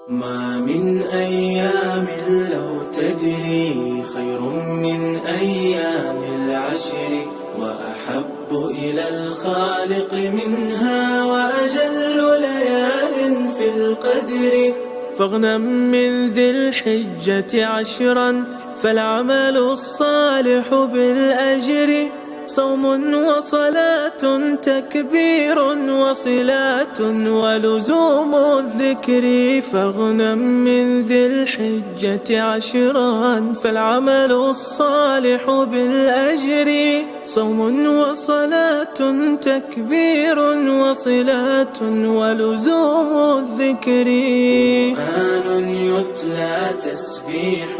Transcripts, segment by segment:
ما من أيام لو تدري خير من أيام العشر وأحب إلى الخالق منها وأجل ليال في القدر فاغنم من ذي الحجة عشرا فالعمل الصالح بالأجر صوم وصلاة تكبير وصلاة ولزوم الذكر فاغنم من ذي الحجة عشرا فالعمل الصالح بالأجر صوم وصلاة تكبير وصلاة ولزوم الذكر قرآن يتلى تسبيح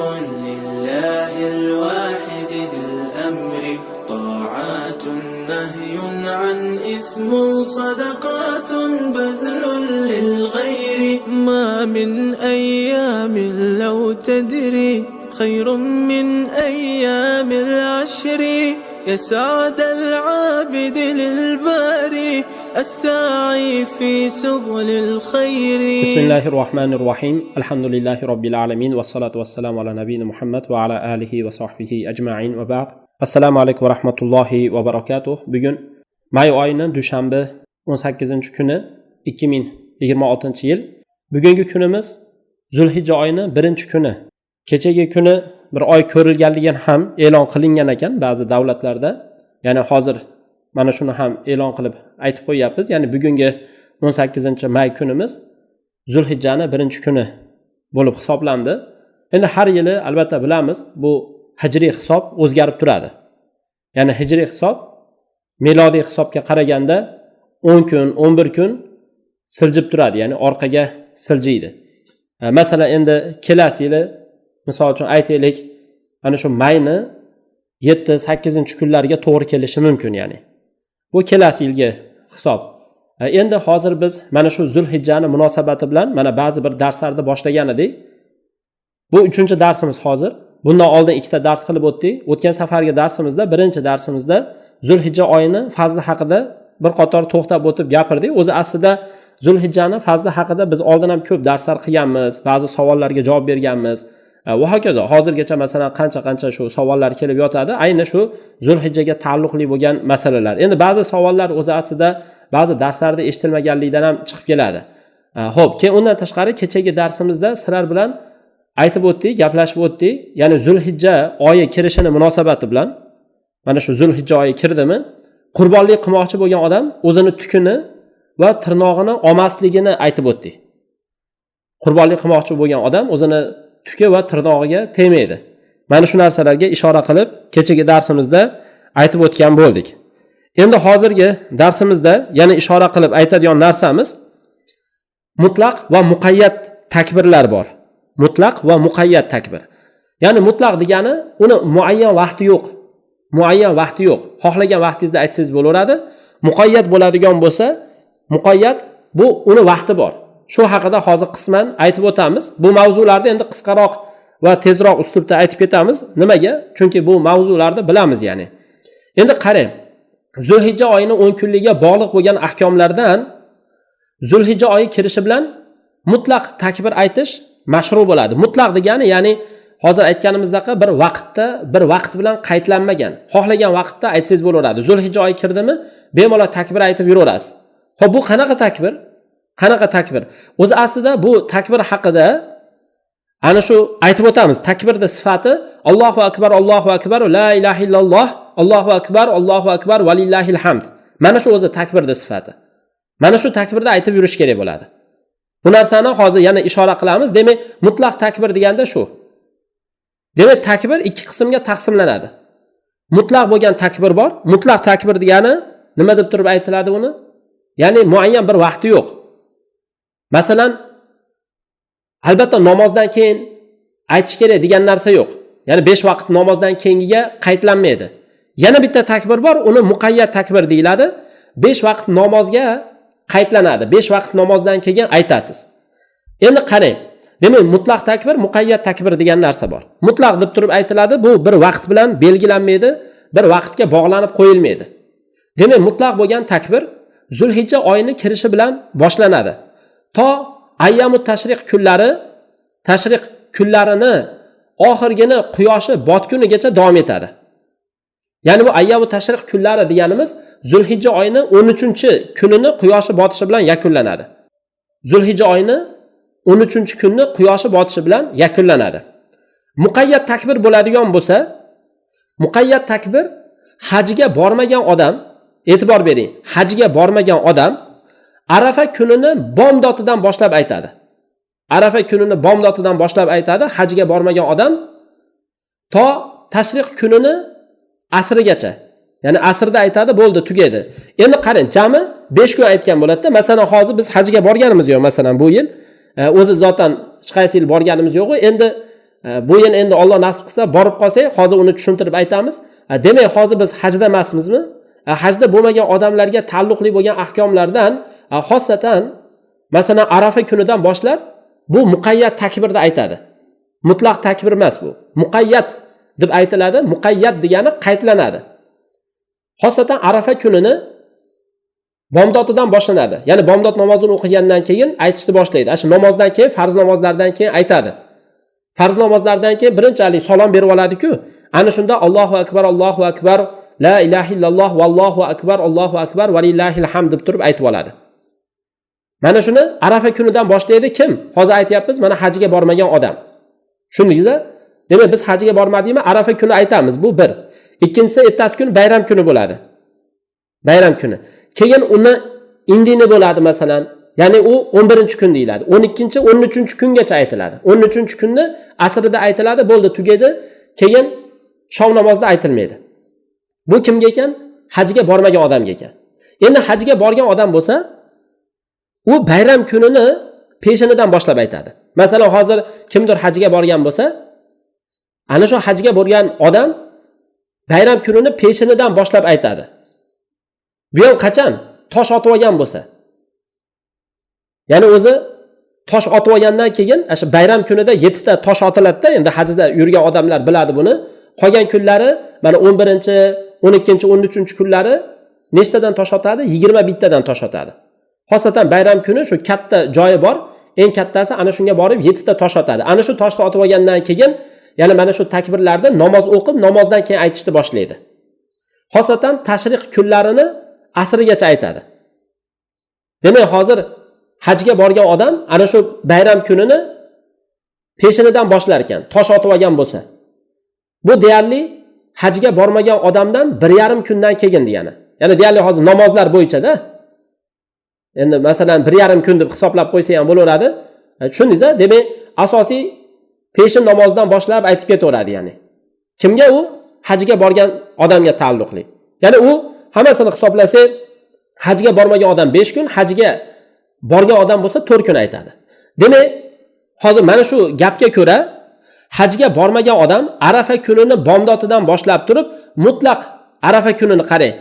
لله الواحد ذي الأمر طاعات نهي عن إثم صدقات بذل للغير ما من أيام لو تدري خير من أيام العشر يسعد العابد للباري الساعي في سبل الخير. بسم الله الرحمن الرحيم. الحمد لله رب العالمين والصلاة والسلام على نبينا محمد وعلى آله وصحبه أجمعين وبعد. Assalomu alaykum va rahmatullohi va barakatuh. Bugun may oyining dushanba 18-kuni 2026-yil. Bugungi kunimiz Zulhijja oyining 1-kuni. Kechagi kuni bir oy ko'rilganligi ham e'lon qilingan ekan ba'zi davlatlarda. Ya'ni hozir mana shuni ham e'lon qilib aytib qo'yapmiz. Ya'ni bugungi 18-may kunimiz Zulhijjaning 1-kuni bo'lib hisoblandi. Endi har yili albatta bilamiz bu hijriy hisob o'zgarib turadi. Ya'ni hijriy hisob milodiy hisobga qaraganda 10 kun, 11 kun siljib turadi, ya'ni orqaga siljiydi. Masalan, endi kelasi yili misol uchun aytaylik, ana shu mayni 7-8-kunlarga to'g'ri kelishi mumkin, ya'ni. Bu kelasi yilgi hisob. Endi hozir biz mana shu Zulhijjani munosabati bilan mana ba'zi bir darslarda boshlagan edik. Bu 3-darsimiz hozir. Bundan oldin 2ta dars qilib o'tdik. O'tgan safargi darsimizda, birinchi darsimizda Zulhijja oyini fazli haqida bir qator to'xtab o'tib gapirdik. O'zi aslida Zulhijjani fazli haqida biz oldin ham ko'p darslar qilganmiz, ba'zi savollarga javob berganmiz. Va hokazo. Hozirgacha masalan qancha shu savollar kelib yotadi, ayni shu Zulhijjaga taalluqli bo'lgan masalalar. Endi ba'zi savollar o'zi aslida ba'zi darslarda eshitilmaganligidan ham chiqib keladi. Xo'p, keyin undan tashqari kechagi darsimizda sizlar bilan aytib o'tdik, gaplashib o'tdik. Ya'ni Zulhijja oyi kirishini munosabati bilan mana shu Zulhijja oyi kirdimi, qurbonlik qilmoqchi bo'lgan odam o'zini tukini va tirnog'ini olmasligini aytib o'tdik. Qurbonlik qilmoqchi bo'lgan odam o'zini tuki va tirnog'iga tegmaydi. Mana shu narsalarga ishora qilib kechagi darsimizda aytib o'tgan bo'ldik. Endi hozirgi darsimizda yana ishora qilib aytadigan narsamiz mutlaq va muqayyat takbirlar bor. Mutlaq va muqayyat takbir. Ya'ni mutlaq degani uni muayyan vaqti yo'q. Muayyan vaqti yo'q. Xohlagan vaqtingizda aytsangiz bo'laveradi. Muqayyat bo'ladigan bo'lsa, muqayyat bu uni vaqti bor. Shu haqida hozir qisman aytib o'tamiz. Bu mavzularni endi qisqaroq va tezroq uslubda aytib ketamiz. Nimaga? Chunki bu mavzularni bilamiz, ya'ni. Endi qarang. Zulhijja oyining 10 kunligiga bog'liq bo'lgan ahkomlardan Zulhijja oyi kirishi bilan mutlaq takbir aytish mashru bo'ladi. Mutlaq degani, ya'ni hozir aytganimizdek bir vaqt bilan qaydlanmagan. Xohlagan vaqtda aytsangiz bo'laveradi. Zulhijja oyi kirdimi, bemalol takbir aytib yuraverasiz. Xo'p, bu qanaqa takbir? Qanaqa takbir? O'zi aslida bu takbir haqida ana shu aytib o'tamiz. Takbirning sifati Allohu akbar, la ilaha illalloh, Allohu akbar va lillahil hamd. Mana shu o'zi takbirning sifati. Mana shu takbirda aytib yurish kerak bo'ladi. Bu narsani hozir yana ishora qilamiz. Demak, mutlaq takbir deganda shu. Demak, takbir ikki qismga taqsimlanadi. Mutlaq bo'lgan takbir bor. Mutlaq takbir degani nima deb turib aytiladi uni? Ya'ni muayyan bir vaqti yo'q. Masalan, albatta namozdan keyin aytish kerak degan narsa yo'q. Ya'ni 5 vaqt namozdan keyingiga qaydlanmaydi. Yana bitta takbir bor, uni muqayyat takbir deyiladi. 5 vaqt namozga qaydlanadi. 5 vaqt namozdan keyin aytasiz. Endi qarang. Demak, mutlaq takbir, muqayyat takbir degan narsa bor. Mutlaq deb turib aytiladi, bu bir vaqt bilan belgilanmaydi, bir vaqtga bog'lanib qo'yilmaydi. Demak, mutlaq bo'lgan takbir Zulhijja oyini kirishi bilan boshlanadi. To ayyamut tashriq kunlarini oxirgini quyoshi botgunigacha davom etadi. Ya'ni bu ayyamut tashriq kunlari deganimiz Zulhijja oyini 13-kunini quyoshi botishi bilan yakunlanadi. Zulhijja oyini 13-kunni quyoshi botishi bilan yakunlanadi. Muqayyat takbir bo'ladigan bo'lsa, muqayyat takbir hajga bormagan odam, e'tibor bering, hajga bormagan odam Arafa kunini bomdotidan boshlab aytadi. Arafa kunini bomdotidan boshlab aytadi, hajga bormagan odam to tashriq kunini asrigacha. Ya'ni asrda aytadi, bo'ldi, tugadi. Endi qarang, jami 5 kun aytgan bo'ladi-da. Masalan, hozir biz hajga borganimiz yo'q, masalan, bu yil. O'zi zotan hech qaysi yil borganimiz yo'q. Endi bu yil endi Alloh nasib qilsa borib qolsak, hozir uni tushuntirib aytamiz. Demak, hozir biz hajda emasmizmi? Hajda bo'lmagan odamlarga taalluqli bo'lgan ahkomlardan, xossatan masalan Arafa kunidan boshlab bu muqayyat takbirda aytadi. Mutlaq takbir emas bu. Muqayyat deb aytiladi. Muqayyat degani qaytlanadi. Xossatan Arafa kunini bomdotidan boshlanadi. Ya'ni bomdod namozini o'qigandan keyin aytishni boshlaydi. Shu namozdan keyin, farz namozlardan keyin aytadi. Farz namozlardan keyin birinchalik salom berib oladi-ku, ana shunda Allohu akbar, la ilaha illalloh vallohu akbar va lillahil hamd deb turib aytib oladi. Mana shuni Arafa kunidan boshlaydi kim? Hozir aytyapmiz, mana hajga bormagan odam. Tushundingizmi? Demak, biz hajga bormadikmi, Arafa kuni aytamiz. Bu bir. Ikkinchisi, ertasi kun bayram kuni bo'ladi. Bayram kuni. Keyin uni indini bo'ladi masalan. Ya'ni u 11-kun deyiladi. 12-chi, 13-kungacha aytiladi. 13-kunni asrida aytiladi, bo'ldi, tugadi. Keyin shom namozida aytilmaydi. Bu kimga ekan? Hajga bormagan odamga ekan. Endi hajga borgan odam bo'lsa, u bayram kunini peshinidan boshlab aytadi. Masalan, hozir kimdir hajga borgan bo'lsa, ana shu hajga borgan odam bayram kunini peshinidan boshlab aytadi. Bu ham qachon? Tosh otib olgan bo'lsa. Ya'ni o'zi tosh otib olgandan keyin, o'sha bayram kunida 7 ta tosh otiladi-da, endi hajda yurgan odamlar biladi buni. Qolgan kunlari mana 11-chi, 12-chi, 13-chi kunlari nechtadan tosh otadi? 21 tadan tosh otadi. Xossatan bayram kuni shu katta joyi bor, eng kattasi ana shunga borib 7 ta tosh otadi. Ana shu toshni otib olgandan keyin, ya'ni mana shu takbirlarda namoz o'qib, namozdan keyin aytishni boshlaydi. Xossatan tashriq kunlarini asrigacha aytadi. Demak, hozir hajga borgan odam ana shu bayram kunini peshinidan boshlar ekan, tosh otib olgan bo'lsa. Bu deyarli hajga bormagan odamdan 1,5 kundan keyin degani. Ya'ni deyarli hozir namozlar bo'yicha-da. Endi masalan 1,5 kun deb hisoblab qo'ysa ham bo'laveradi. Tushundingiz-a? Demak, asosiy peshin namozidan boshlab aytib ketaveradi, ya'ni. Kimga u? Hajga borgan odamga taalluqli. Ya'ni u hammasini hisoblasak, hajga bormagan odam 5 kun, hajga borgan odam bo'lsa 4 kun aytadi. Demak, hozir mana shu gapga ko'ra hajga bormagan odam Arafa kunini bomdotidan boshlab turib, mutlaq Arafa kunini qarang.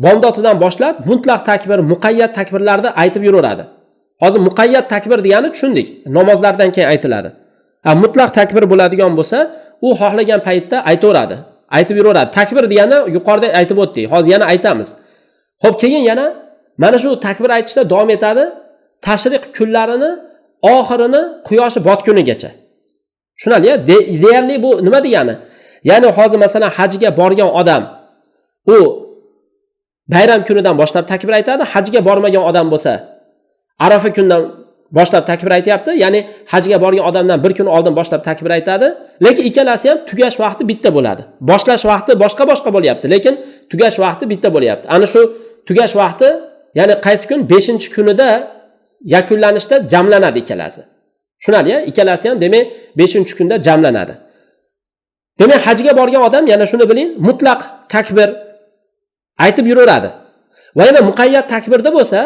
Bomdotidan boshlab mutlaq takbir, muqayyat takbirlarni aytib yuraveradi. Hozir muqayyat takbir degani tushundik. Namozlardan keyin aytiladi. Mutlaq takbir bo'ladigan bo'lsa, u xohlagan paytda aytaveradi. Aytib yuraveradi. Takbir degani yuqorida aytib o'tdik. Hozir yana aytamiz. Xo'p, keyin yana mana shu takbir aytishda davom etadi. Tashriq kunlarini oxirini quyoshi botgunigacha. Tushunali-ya? Deyarli bu nima degani? Ya'ni hozir masalan hajga borgan odam u bayram kunidan boshlab takbir aytadi, hajga bormagan odam bo'lsa Arafa kundan boshlab takbir aytayapti. Ya'ni hajga borgan odamdan 1 kun oldin boshlab takbir aytadi, lekin ikkalasi ham tugash vaqti bitta bo'ladi. Boshlash vaqti boshqa bo'lyapti, lekin tugash vaqti bitta bo'lyapti. Ana shu tugash vaqti, ya'ni qaysi kun? 5-kunida yakunlanishda jamlanadi ikkalasi. Tushunali-ya? Ikkalasi ham demak 5-kunda jamlanadi. Demak, hajga borgan odam yana shuni biling, mutlaq takbir aytib yuraveradi. Va yana muqayyat takbirda bo'lsa,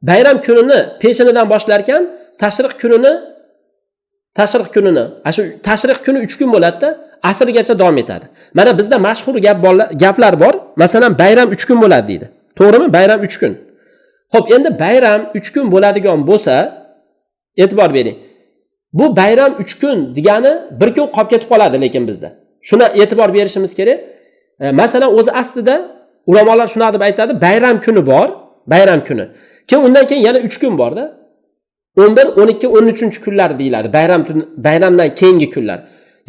bayram kunini peshinidan boshlar ekan, tashriq kunini, shu tashriq kuni 3 kun bo'ladi-da, asrgacha davom etadi. Mana bizda mashhur gaplar bor. Masalan, bayram 3 kun bo'ladi deydi. To'g'rimi? Bayram 3 kun. Xo'p, endi bayram 3 kun bo'ladigan bo'lsa, e'tibor bering. Bu bayram 3 kun degani 1 kun qolib ketib qoladi lekin bizda. Shuna e'tibor berishimiz kerak. Masalan, o'zi aslida ulamolar shuna deb aytadi, bayram kuni bor, bayram kuni. Keyin undan keyin yana 3 kun bor-da. 11, 12, 13 kunlar deyiladi. Bayramdan keyingi kunlar.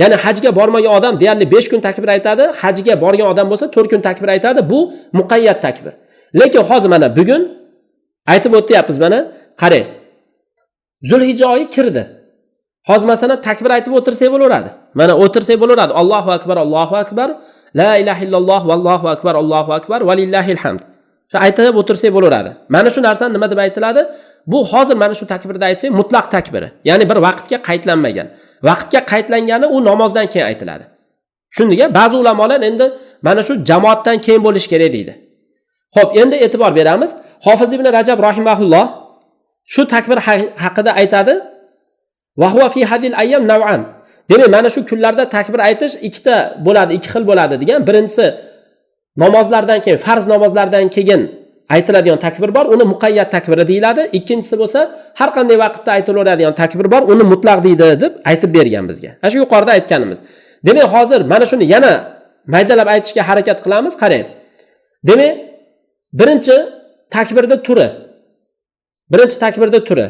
Ya'ni hajga bormagan odam deyarli 5 kun takbir aytadi, hajga borgan odam bo'lsa 4 kun takbir aytadi. Bu muqayyat takbir. Lekin hozir mana bugun aytib o'tyapmiz mana, qarang. Zulhijja oyi kirdi. Hozir masalan takbir aytib o'tirsak bo'laveradi. Mana o'tirsak bo'laveradi. Allohu akbar, Allohu akbar, la ilaha illalloh, vallohu akbar, Allohu akbar, valillahil hamd. Shu aytib o'tirsak bo'laveradi. Mana shu narsani nima deb aytiladi? Bu hozir mana shu takbirda aytsak mutlaq takbiri. Ya'ni bir vaqtga qaytlanmagan. Vaqtga qaytlangani u namozdan keyin aytiladi. Shundiga ba'zi ulamolar endi mana shu jamoatdan keyin bo'lish kerak deydi. Xo'p, endi e'tibor beramiz. Hofiz ibn Rajab rahimahulloh shu takbir haqida aytadi. Va huwa fi hadil ayyam naw'an. Demak, mana shu kunlarda takbir aytish ikkita bo'ladi, ikki xil bo'ladi degan. Birinchisi namozlardan keyin, farz namozlardan keyin aytiladigan takbir bor, uni muqayyat takbiri deyiladi. Ikkinchisi bo'lsa, har qanday vaqtda aytilaveradigan takbir bor, uni mutlaq deydi deb aytib bergan bizga. Ana shu yuqorida aytganimiz. Demak, hozir mana shuni yana maydalab aytishga harakat qilamiz. Qarang. Demak, birinchi takbirda turi. Birinchi takbirda turi.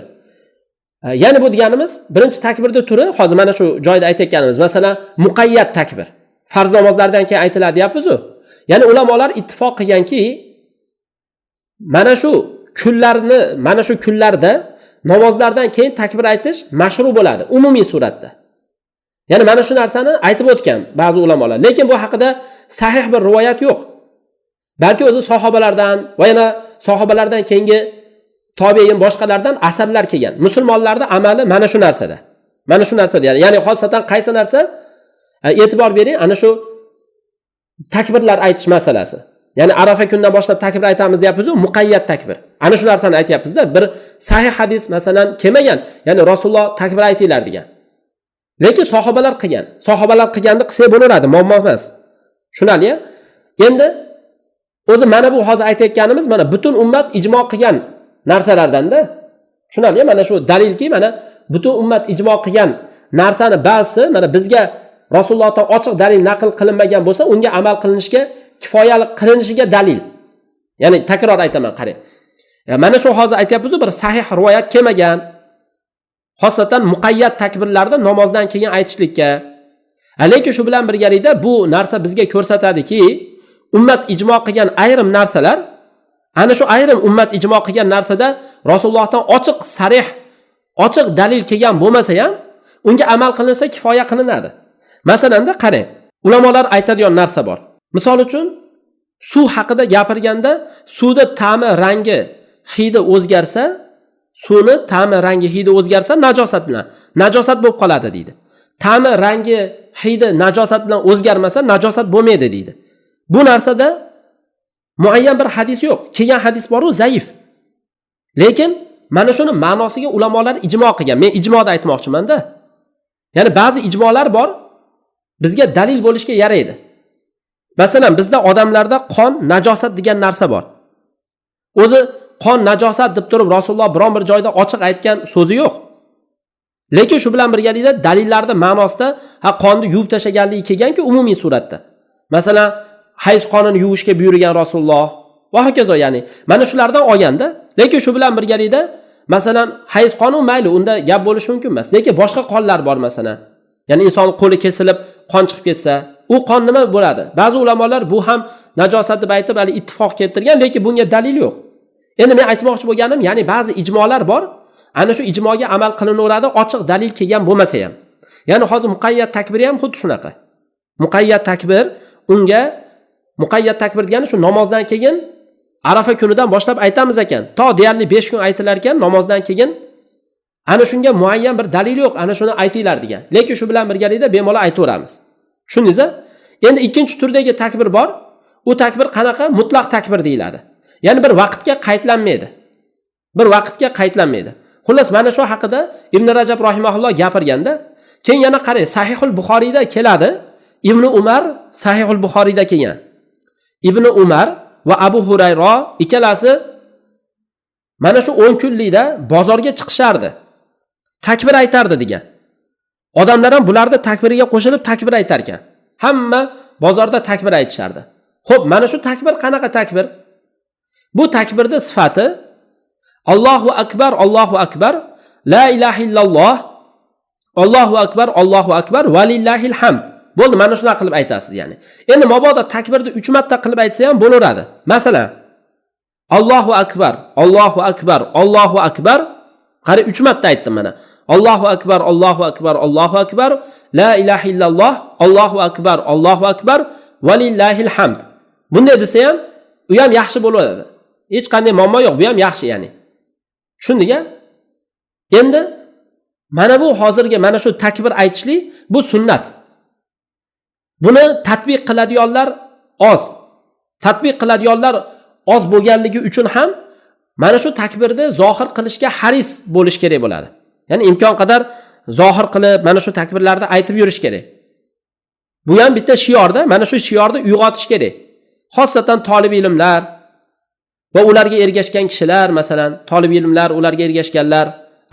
Ya'ni bu deganimiz, birinchi takbirda turi, hozir mana shu joyda aytayotganimiz, masalan, muqayyat takbir. Farz namozlardan keyin aytiladi deyapmiz-ku. Ya'ni ulamolar ittifoq qilganki, mana shu kunlarda namozlardan keyin takbir aytish mashru bo'ladi, umumiy suratda. Ya'ni mana shu narsani aytib o'tgan ba'zi ulamolar. Lekin bu haqida sahih bir rivoyat yo'q. Balki o'zi sahobalardan va yana sahobalardan keyingi tobiin boshqalardan asarlar kelgan. Musulmonlarning amali mana shu narsada. Mana shu narsada, ya'ni xosatan qaysi narsa? E'tibor bering, ana shu takbirlar aytish masalasi. Ya'ni Arafa kunidan boshlab takbir aytamiz deyapmiz-ku, muqayyat takbir. Ana shu narsani aytyapmiz-da. Bir sahih hadis masalan kelmagan, ya'ni Rasululloh takbir aytinglar degan. Lekin sahobalar qilgan. Sahobalar qilganini qilsa bo'laveradi, muammo emas. Tushunali-ya? Endi o'zi mana bu hozir aytayotganimiz mana butun ummat ijmo qilgan narsalardan-da. Tushunali-ya? Mana shu dalilki, mana butun ummat ijmo qilgan narsani ba'zisi mana bizga Rasulullohdan ochiq dalil naql qilinmagan bo'lsa, unga amal qilinishga kifoyalik qilinishiga dalil. Ya'ni takror aytaman, qarang. Mana shu hozir aytyapmiz, bir sahih rivoyat kelmagan. Xosatan muqayyat takbirlarni namozdan keyin aytishlikka. Lekin shu bilan birgalikda bu narsa bizga ko'rsatadiki, ummat ijmo qilgan ayrim narsalar, ana shu ayrim ummat ijmo qilgan narsada Rasulullohdan ochiq, sarih, ochiq dalil kelgan bo'lmasa ham, unga amal qilinsa kifoya qilinadi. Masalanda qarang, ulamolar aytadigan narsa bor. Misol uchun, suv haqida gapirganda, suvda ta'mi, rangi, hidi o'zgarsa, suvni ta'mi, rangi, hidi o'zgarsa najosat bilan, najosat bo'lib qoladi deydi. Ta'mi, rangi, hidi najosat bilan o'zgarmasa najosat bo'lmaydi deydi. Bu narsada muayyan bir hadis yo'q. Kelgan hadis bor-u, zaif. Lekin mana shuni ma'nosiga ulamolar ijmo qilgan. Men ijmoda aytmoqchiman-da. Ya'ni ba'zi ijmolar bor, bizga dalil bo'lishga yaraydi. Masalan, bizda odamlarda qon najosat degan narsa bor. O'zi qon najosat deb turib Rasululloh biron bir joyda ochiq aytgan so'zi yo'q. Lekin shu bilan birgalikda dalillarning ma'nosida qonni yuvib tashlaganligi kelganki umumiy suratda. Masalan, hayz qonini yuvishga buyurgan Rasululloh va hokazo, ya'ni mana shulardan olganda, lekin shu bilan birgalikda masalan hayz qoni mayli, unda gap bo'lishi mumkin emas. Lekin boshqa qonlar bor masalan. Ya'ni inson qo'li kesilib qon chiqib ketsa, u qon nima bo'ladi? Ba'zi ulamolar bu ham najosat deb aytib, hali ittifoq keltirgan, lekin bunga dalil yo'q. Endi men aytmoqchi bo'lganim, ya'ni ba'zi ijmolar bor, ana shu ijmoga amal qilinaveradi, ochiq dalil kelgan bo'lmasa ham. Ya'ni hozir muqayyat takbir ham xuddi shunaqa. Muqayyat takbir, unga muqayyat takbir degani shu namozdan keyin Arafa kunidan boshlab aytamiz ekan. To deyarli 5 kun aytilar ekan namozdan keyin. Ana shunga muayyan bir dalil yo'q, ana shuni aytinglar degan. Lekin shu bilan birgalikda bemalol aytaveramiz. Tushundingiz-a? Endi ikkinchi turdagi takbir bor. U takbir qanaqa? Mutlaq takbir deyiladi. Ya'ni bir vaqtga qaytlanmaydi. Bir vaqtga qaytlanmaydi. Xullas mana shu haqida Ibn Rajab rahimahulloh gapirganda, keyin yana qarang, Sahihul Buxoriyda keladi. Ibn Umar Sahihul Buxoriyda kelgan. Ibn Umar va Abu Hurayra ikkalasi mana shu 10 kunlikda bozorga chiqishardi. Takbir aytardi degan. Odamlar ham bularni takbiriga qo'shilib takbir aytar ekan. Hamma bozorda takbir aytishardi. Xo'p, mana shu takbir qanaqa takbir? Bu takbirning sifati Allohu akbar, Allohu akbar, la ilaha illalloh, Allohu akbar va lillahil hamd. Bo'ldi, mana shunaqa qilib aytasiz ya'ni. Endi mabodo takbirni 3 marta qilib aytsa ham bo'laveradi. Masalan, Allohu akbar, Allohu akbar, Allohu akbar. Qari 3 marta aytdim mana. Allohu akbar, Allohu akbar, Allohu akbar, la ilaha illalloh, Allohu akbar va lillahil hamd. Bunday desa ham, u ham yaxshi bo'laveradi. Hech qanday muammo yo'q, bu ham yaxshi ya'ni. Tushundingmi? Endi mana bu hozirgi mana shu takbir aytishlik bu sunnat. Buni tatbiq qiladiganlar oz. Tatbiq qiladiganlar oz bo'lganligi uchun ham mana shu takbirni zohir qilishga haris bo'lish kerak bo'ladi. Ya'ni imkon qadar zohir qilib mana shu takbirlarni aytib yurish kerak. Bu ham bitta shiorda, mana shu shiorni uyg'otish kerak. Xosatan talib ilmlar va ularga ergashgan kishilar, masalan, talib ilmlar, ularga ergashganlar,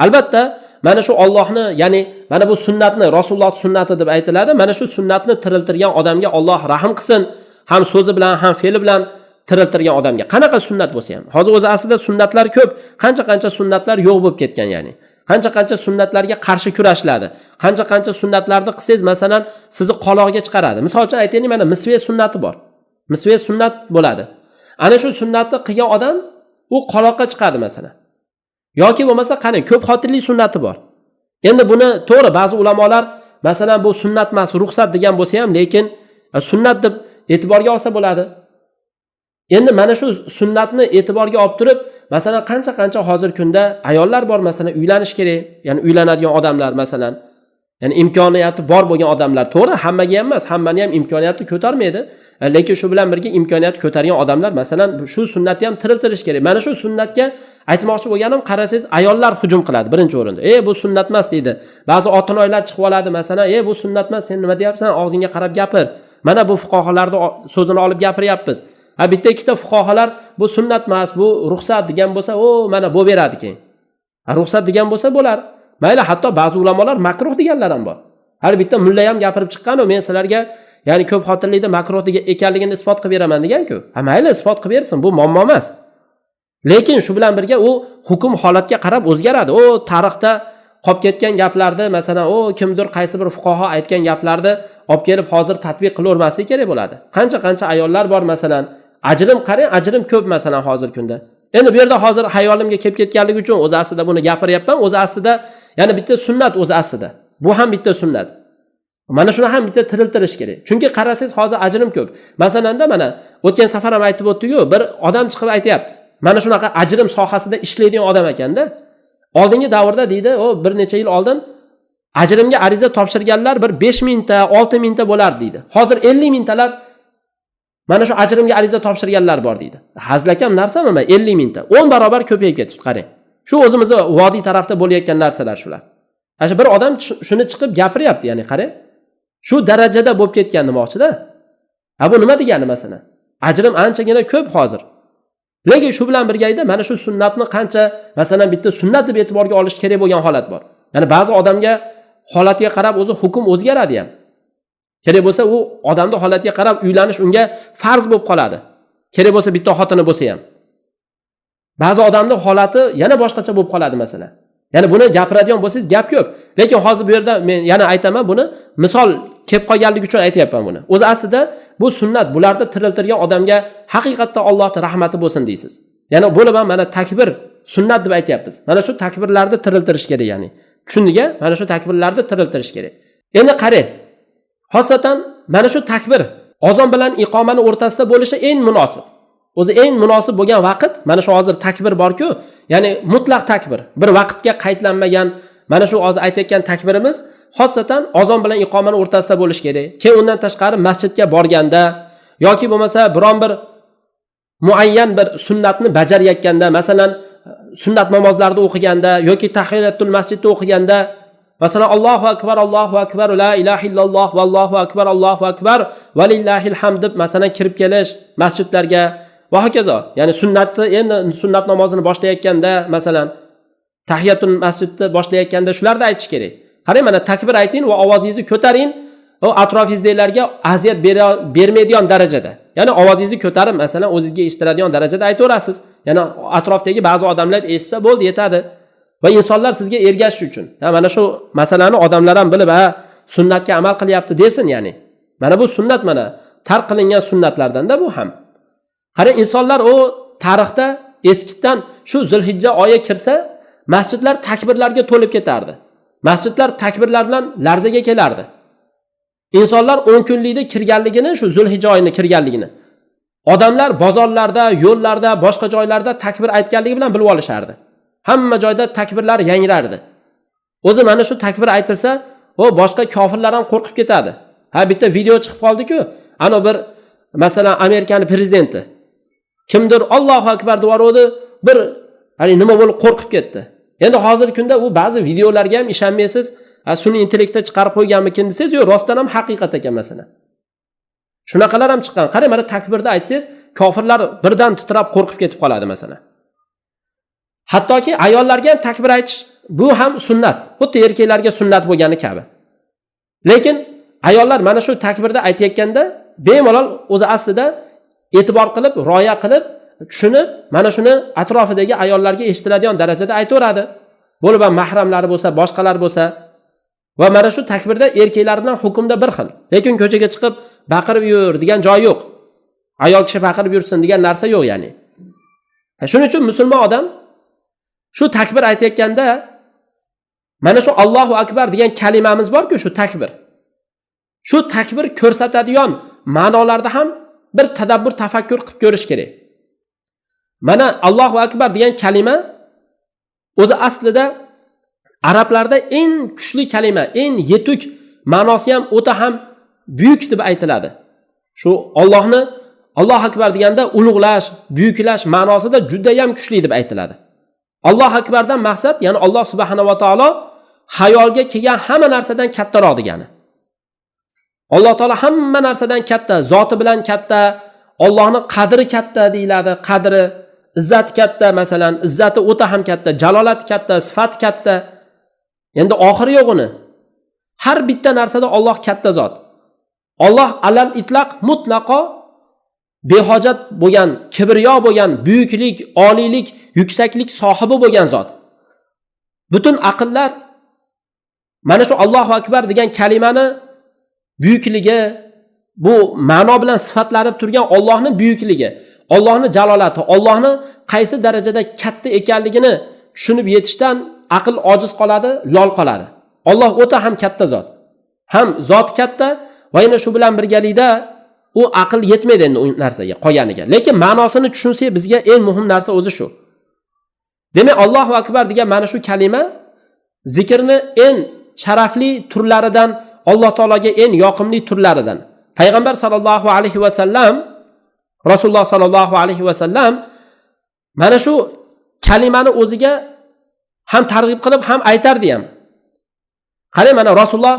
albatta mana shu Allohni, ya'ni mana bu sunnatni, Rasululloh sunnati deb aytiladi. Mana shu sunnatni tiriltirgan odamga Alloh rahim qilsin, ham so'zi bilan, ham fe'li bilan tiriltirgan odamga. Qanaqa sunnat bo'lsa ham. Hozir o'zi aslida sunnatlar ko'p, qancha sunnatlar yo'q bo'lib ketgan ya'ni. Qancha sunnatlarga qarshi kurashiladi. Qancha sunnatlarni qilsangiz, masalan, sizni qaloqga chiqaradi. Misol uchun aytaylik, mana misve sunnati bor. Misve sunnat bo'ladi. Ana shu sunnatni qilgan odam u qaloqqa chiqadi masalan. Yoki bo'lmasa qani ko'p xotirlik sunnati bor. Endi buni to'g'ri ba'zi ulamolar masalan bu sunnat emas, ruxsat degan bo'lsa ham, lekin sunnat deb e'tiborga olsa bo'ladi. Endi mana shu sunnatni e'tiborga olib turib, masalan qancha hozir kunda ayollar bor, masalan uylanish kerak, ya'ni uylanadigan odamlar masalan, ya'ni imkoniyati bor bo'lgan odamlar, to'g'ri hammaga ham emas, hammani ham imkoniyati ko'tarmaydi, lekin shu bilan birga imkoniyat ko'targan odamlar masalan shu sunnatni ham tiriltirish kerak. Mana shu sunnatga aytmoqchi bo'lganim, qarasangiz ayollar hujum qiladi birinchi o'rinda. Bu sunnat emas deydi. Ba'zi otinoylar chiqib oladi masalan, bu sunnat emas, sen nima deyapsan? Og'zingga qarab gapir. Mana bu fuqarolarning so'zini olib gapiryapmiz. Bitta ikkita fuqarolar bu sunnat emas, bu ruxsat degan bo'lsa, mana bu beradi keyin. Ruxsat degan bo'lsa bo'lar. Mayli, hatto ba'zi ulamolar makruh deganlar ham bor. Har bitta mulla ham gapirib chiqqan, men sizlarga ya'ni ko'p xotirlikda makruh ekanligini isbot qilib beraman degan-ku. Mayli, isbot qilib bersin, bu muammo emas. Lekin shu bilan birga u hukm holatga qarab o'zgaradi. Tarixda qolib ketgan gaplarni, masalan, kimdir qaysi bir fuqaho aytgan gaplarni olib kelib hozir tatbiq qilavermaslik kerak bo'ladi. Qancha ayollar bor masalan, ajrim qarang, ajrim ko'p masalan hozir kunda. Endi bu yerda hozir hayolimga kelib ketganligi uchun o'zi aslida buni gapiryapman. O'zi aslida ya'ni bitta sunnat o'zi aslida. Bu ham bitta sunnat. Mana shuni ham bitta tiriltirish kerak. Chunki qarasangiz hozir ajrim ko'p. Masalanda mana o'tgan safar ham aytib o'tdik-ku, bir odam chiqib aytayapti. Mana shunaqa ajrim sohasida ishlaydigan odam ekanda. Oldingi davrda deydi, bir necha yil oldin ajrimga ariza topshirganlar bir 5000 ta, 6000 ta bo'lardi deydi. Hozir 50 mingtalar mana shu ajrimga ariza topshirganlar bor deydi. Hazlakam narsami? 50 mingta. 10 barobar ko'payib ketibdi, qarang. Shu o'zimizning vodiy tarafda bo'layotgan narsalar shular. Ana bir odam shuni chiqib gapiryapti, ya'ni qarang. Shu darajada bo'lib ketgan demoqchi-da. Bu nima degani masalan? Ajrim anchagina ko'p hozir. Lekin shu bilan birga mana shu sunnatni qancha masalan bitta sunnat deb e'tiborga olish kerak bo'lgan holat bor. Ya'ni ba'zi odamga holatiga qarab o'zi hukm o'zgaradi ham. Kerak bo'lsa u odamning holatiga qarab uylanish unga farz bo'lib qoladi. Kerak bo'lsa bitta xotini bo'lsa ham. Ba'zi odamning holati yana boshqacha bo'lib qoladi masalan. Ya'ni buni gapiradigan bo'lsangiz gap ko'p. Lekin hozir bu yerda men yana aytaman, buni misol kelib qolganligi uchun aytayapman buni. O'zi aslida bu sunnat, bularni tiriltirgan odamga haqiqatda Allohning rahmati bo'lsin deysiz. Ya'ni bo'lib ham mana takbir sunnat deb aytayapmiz. Mana shu takbirlarni tiriltirish kerak ya'ni. Tushundingmi? Mana shu takbirlarni tiriltirish kerak. Endi qarang. Xosatan mana shu takbir azon bilan iqomani o'rtasida bo'lishi eng munosib. O'zi eng munosib bo'lgan vaqt mana shu hozir takbir bor-ku, ya'ni mutlaq takbir, bir vaqtga qaydlanmagan mana shu hozir aytayotgan takbirimiz xosatan azon bilan iqomani o'rtasida bo'lish kerak. Keyin undan tashqari masjidga borganda yoki bo'lmasa biron bir muayyan bir sunnatni bajarayotganda, masalan sunnat namozlarni o'qiganda yoki tahiyatul masjidda o'qiganda, masalan Allohu akbar, la ilaha illalloh, vallohu akbar va lillahil hamd deb masalan kirib kelish masjidlarga va hokazo. Ya'ni sunnatni endi sunnat namozini boshlayotganda, masalan tahiyatul masjidni boshlayotganda shularni aytish kerak. Qarang, mana takbir ayting va ovozingizni ko'taring, va atrofingizdagilarga aziyat bermaydigan darajada. Ya'ni ovozingizni ko'tarib, masalan o'zingizga eshittiradigan darajada aytaverasiz. Ya'ni atrofdagi ba'zi odamlar eshitsa bo'ldi, yetadi. va insonlar sizga ergashish uchun. Mana shu masalani odamlar ham bilib, sunnatga amal qilyapti desin, ya'ni. Mana bu sunnat, mana tark qilingan sunnatlardan-da bu ham. Qarang, insonlar o tarixda eskidan shu Zulhijja oyi kirsa, masjidlar takbirlarga to'lib ketardi. Masjidlar takbirlar bilan larzaga kelardi. İnsanlar 10 kunlikda kirganligini, shu Zulhijja oyini kirganligini odamlar bozorlarda, yo'llarda, boshqa joylarda takbir aytganligi bilan bilib olishardi. Hamma joyda takbirlar yangrardi. O'zi mana shu takbir aytilsa, o boshqa kofirlar ham qo'rqib ketadi. Bitta video chiqib qoldi-ku, ana bir masalan Amerikaning prezidenti kimdir Allohu akbar deyordi, bir nima bo'lib qo'rqib ketdi. Endi hozirgi kunda u ba'zi videolarga ham ishonmaysiz, sun'iy intellektda chiqarib qo'yganmikin desangiz, yo'q, rostdan ham haqiqat ekan masalan. Shunaqalar ham chiqqan. Qarang, mana takbirda aytsangiz, kofirlar birdan titrab qo'rqib ketib qoladi masalan. Hattoki ayollarga ham takbir aytish bu ham sunnat. Xuddi erkaklarga sunnat bo'lgani kabi. Lekin ayollar mana shu takbirda aytayotganda bemalol o'zi aslida e'tibor qilib, rioya qilib, tushunib, mana shuni atrofidagi ayollarga eshitiladigan darajada aytaveradi. Bo'lib ham mahramlari bo'lsa, boshqalar bo'lsa, va mana shu takbirda erkaklar bilan hukmda bir xil. Lekin ko'chaga chiqib baqirib yur degan joy yo'q. Ayol kishi baqirib yursin degan narsa yo'q, ya'ni. Shuning uchun musulmon odam shu takbir aytayotganda mana shu Allohu akbar degan kalimamiz bor-ku, shu takbir. Shu takbir ko'rsatadigan ma'nolarda ham bir tadabbur, tafakkur qilib ko'rish kerak. Mana Allohu akbar degan kalima o'zi aslida arablarda eng kuchli kalima, eng yetuk ma'nosi ham o'ta ham buyuk deb aytiladi. Shu Allohni Allohu akbar deganda ulug'lash, buyuklash ma'nosida juda ham kuchli deb aytiladi. Allohu akbardan maqsad, ya'ni Alloh subhanahu va taolo xayolga kelgan hamma narsadan kattaroq degani. Alloh taolo hamma narsadan katta, zoti bilan katta, Allohning qadri katta deyiladi, qadri, izzat katta, masalan, izzati o'ta ham katta, jalolat katta, sifat katta. Endi oxiri yo'q uni. Har bitta narsada Alloh katta zot. Alloh alal itlaq mutlaqo behojat bo'lgan, kibriyo bo'lgan, buyuklik, oliylik, yuksaklik sohibi bo'lgan zot. Butun aqllar mana shu Allohu akbar degan kalimani buyukligi, bu ma'no bilan sifatlanib turgan Allohning buyukligi, Allohning jalolati, Allohning qaysi darajada katta ekanligini tushunib yetishdan aql ojiz qoladi, lol qoladi. Alloh o'ta ham katta zot. Ham zot katta va yana shu bilan birgalikda u aql yetmaydi endi u narsaga, qolganiga. Lekin ma'nosini tushunsak bizga eng muhim narsa o'zi shu. Demak, Allohu akbar degan mana shu kalima zikrni eng sharafli turlaridan, Alloh taologa eng yoqimli turlaridan. Payg'ambar sallallohu alayhi va sallam, Rasululloh sallallohu alayhi va sallam mana shu kalimani o'ziga ham targ'ib qilib ham aytardi ham. Qarang, mana Rasululloh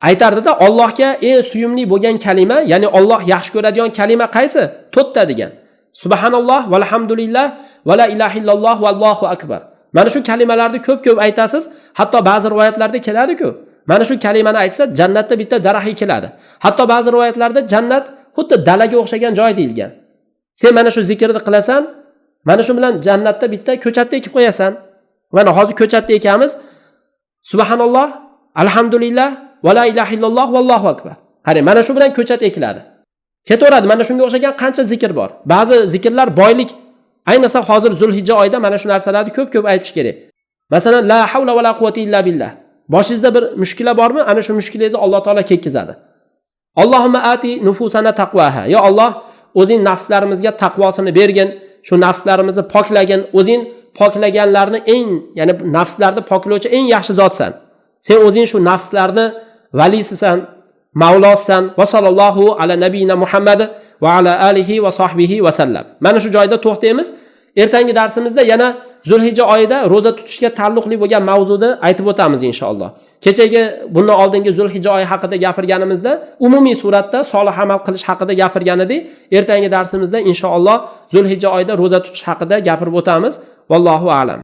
aytardida, Allohga eng suyumli bo'lgan kalima, ya'ni Alloh yaxshi ko'radigan kalima qaysi? 4 ta degan. Subhanalloh, valhamdulillah, va la ilaha illalloh, vallohu akbar. Mana shu kalimalarni ko'p-ko'p aytasiz. Hatto ba'zi rivoyatlarda keladi-ku, mana shu kalimani aytsa jannatda bitta daraxt ekiladi. Hatto ba'zi rivoyatlarda jannat xuddi dalaga o'xshagan joy deyilgan. Sen mana shu zikrni qilasan, mana shu bilan jannatda bitta ko'chatni ekib qo'yasan. Mana hozir ko'chatni ekamiz. Subhanalloh, alhamdulillah, va la ilaha illalloh, vallohu akbar. Qarang, mana shu bilan ko'chat ekiladi. Ketaveradi. Mana shunga o'xshagan qancha zikr bor. Ba'zi zikrlar boylik. Ayniqsa hozir Zulhijja oyida mana shu narsalarni ko'p-ko'p aytish kerak. Masalan, la havla va la quvvata illa billah. Boshingizda bir mushkila bormi? Ana shu mushkulangizni Alloh taolo ketkizadi. Allohumma ati nufusana taqvaha. Ya Alloh, o'zing nafslarimizga taqvosini bergin, shu nafslarimizni poklagin, o'zing poklaganlarni eng, ya'ni nafslarni poklovchi eng yaxshi zotsan. Sen o'zing shu nafslarni valisisan, mavlosisan. Va sallallohu ala nabiyina Muhammad va ala alihi va sahbihi va sallam. Mana shu joyda to'xtaymiz. Ertangi darsimizda yana Zulhijja oyida roza tutishga taalluqli bo'lgan mavzuni aytib o'tamiz inshaalloh. Kechagi bundan oldingi Zulhijja oyi haqida gapirganimizda umumiy suratda solih amal qilish haqida gapirgan edik. Ertangi darsimizda inshaalloh Zulhijja oyida roza tutish haqida gapirib o'tamiz. Vallohu a'lam.